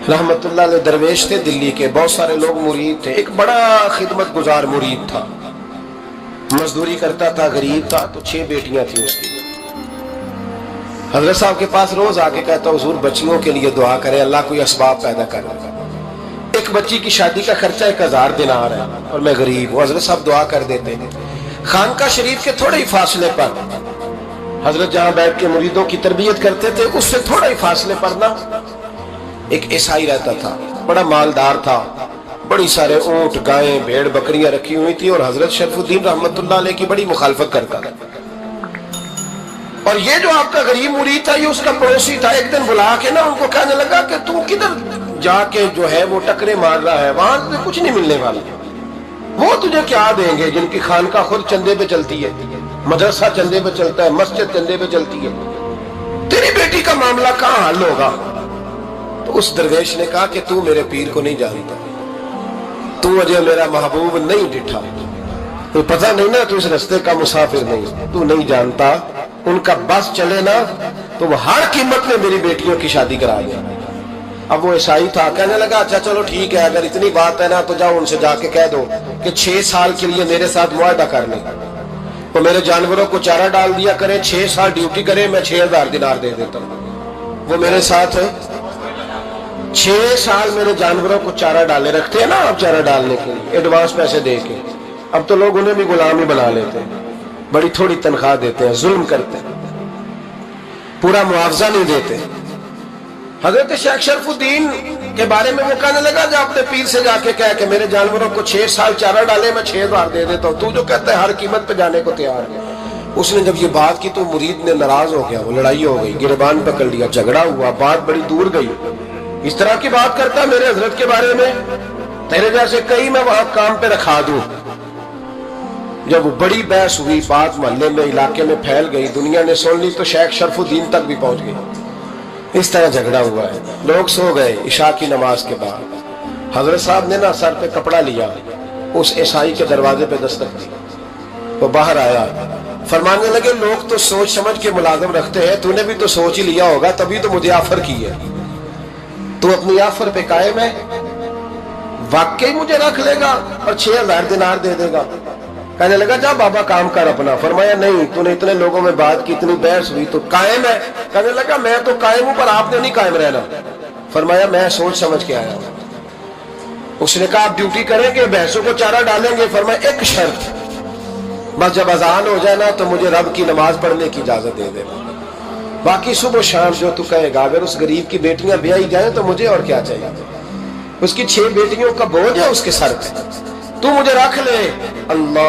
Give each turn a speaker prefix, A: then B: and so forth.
A: रहमतुल्लाह अलैह दरवेश थे दिल्ली के, बहुत सारे लोग मुरीद थे। एक बड़ा खिदमत गुजार मुरीद था, मजदूरी करता था, गरीब था। तो 6 बेटियां थी उसकी। हजरत साहब के पास रोज आके कहता, हुजूर बच्चियों के लिए दुआ करें, अल्लाह कोई असबाब पैदा कर देगा। एक बच्ची की शादी का खर्चा 1000 दिनार है और मैं गरीब हूँ। हजरत साहब दुआ कर देते हैं। खानका शरीफ के थोड़े ही फासले पर, हजरत जहां बैठ के मुरीदों की तरबियत करते थे, उससे थोड़ा ही फासले पर ना एक ईसाई रहता था, बड़ा मालदार था, बड़ी सारे ऊंट, गायें, भेड़, बकरियां रखी हुई थी। और हजरत शरफुद्दीन रहमतुल्लाह अलैह की बड़ी मुखालफत करता था। और ये जो आपका गरीब मुरीद था, ये उसका पड़ोसी था। एक दिन बुला के ना उनको कहने लगा कि तू किधर जाके जो है वो टकरे मार रहा है, वहां से कुछ नहीं मिलने वाला। वो तुझे क्या देंगे जिनकी खानका खुद चंदे पे चलती है, मदरसा चंदे पे चलता है, मस्जिद चंदे पे चलती है। तेरी बेटी का मामला कहाँ हल होगा? तो उस दरवेश ने कहा कि तू मेरे पीर को नहीं जानता, तू अजय मेरा महबूब नहीं डिठा, तो पता नहीं ना, तू इस रास्ते का मुसाफिर नहीं, तू नहीं जानता। उनका बस चले ना तो वो हर कीमत में मेरी बेटियों की शादी करा दिया। अब वो ईसाई था, कहने लगा अच्छा चलो ठीक है, अगर इतनी बात है ना तो जाओ उनसे जाके कह दो कि 6 साल के लिए मेरे साथ मुआहदा कर ले, तो मेरे जानवरों को चारा डाल दिया करे, 6 साल ड्यूटी करे, मैं 6000 दिनार दे देता हूँ। वो मेरे साथ 6 साल मेरे जानवरों को चारा डाले, रखते हैं ना आप चारा डालने के लिए एडवांस पैसे दे के। अब तो लोग उन्हें भी गुलाम ही बना लेते हैं, बड़ी थोड़ी तनख्वाह देते हैं, जुल्म करते हैं, पूरा मुआवजा नहीं देते। हजरत शेख शरफुद्दीन के बारे में वो कहने लगा जो अपने पीर से जाके कह के मेरे जानवरों को 6 साल चारा डाले, मैं 6000 दे देता हूँ, तू जो कहता है हर कीमत पे जाने को तैयार है। उसने जब ये बात की तो मुरीद ने नाराज हो गया, वो लड़ाई हो गई, गिरबान पकड़ लिया, झगड़ा हुआ, बात बड़ी दूर गई। इस तरह की बात करता मेरे हजरत के बारे में, तेरे जैसे कई मैं वहां काम पे रखा दूं। जब वो बड़ी बहस हुई, बात मोहल्ले में, इलाके में फैल गई, दुनिया ने सुन ली, तो शेख शरफुद्दीन तक भी पहुंच गई। इस तरह झगड़ा हुआ है। लोग सो गए इशा की नमाज के बाद। हजरत साहब ने ना सर पे कपड़ा लिया, उस ईसाई के दरवाजे पे दस्तक दी, वो बाहर आया, फरमाने लगे लोग तो सोच समझ के मुलाजिम रखते हैं, तूने भी तो सोच ही लिया होगा, तभी तो मुझे ऑफर की है। तू अपनी ऑफर पे कायम है? वाकई मुझे रख लेगा और 6000 दिनार दे देगा? कहने लगा जा बाबा काम कर अपना। फरमाया नहीं, तूने इतने लोगों में बात की, इतनी बहस हुई, तो कायम है? कहने लगा मैं तो कायम हूं, पर आपने नहीं कायम रहना। फरमाया मैं सोच समझ के आया हूं। उसने कहा आप ड्यूटी करेंगे, भैंसों को चारा डालेंगे? फरमाया एक शर्त, बस जब अजान हो जाए ना तो मुझे रब की नमाज पढ़ने की इजाजत दे देना, बाकी सुबह शाम जो तू कहेगा। अगर उस गरीब की बेटियां ब्याही जाए तो मुझे और क्या चाहिए? उसकी 6 बेटियों का बोझ है उसके सर पे, तू मुझे रख ले। अल्लाह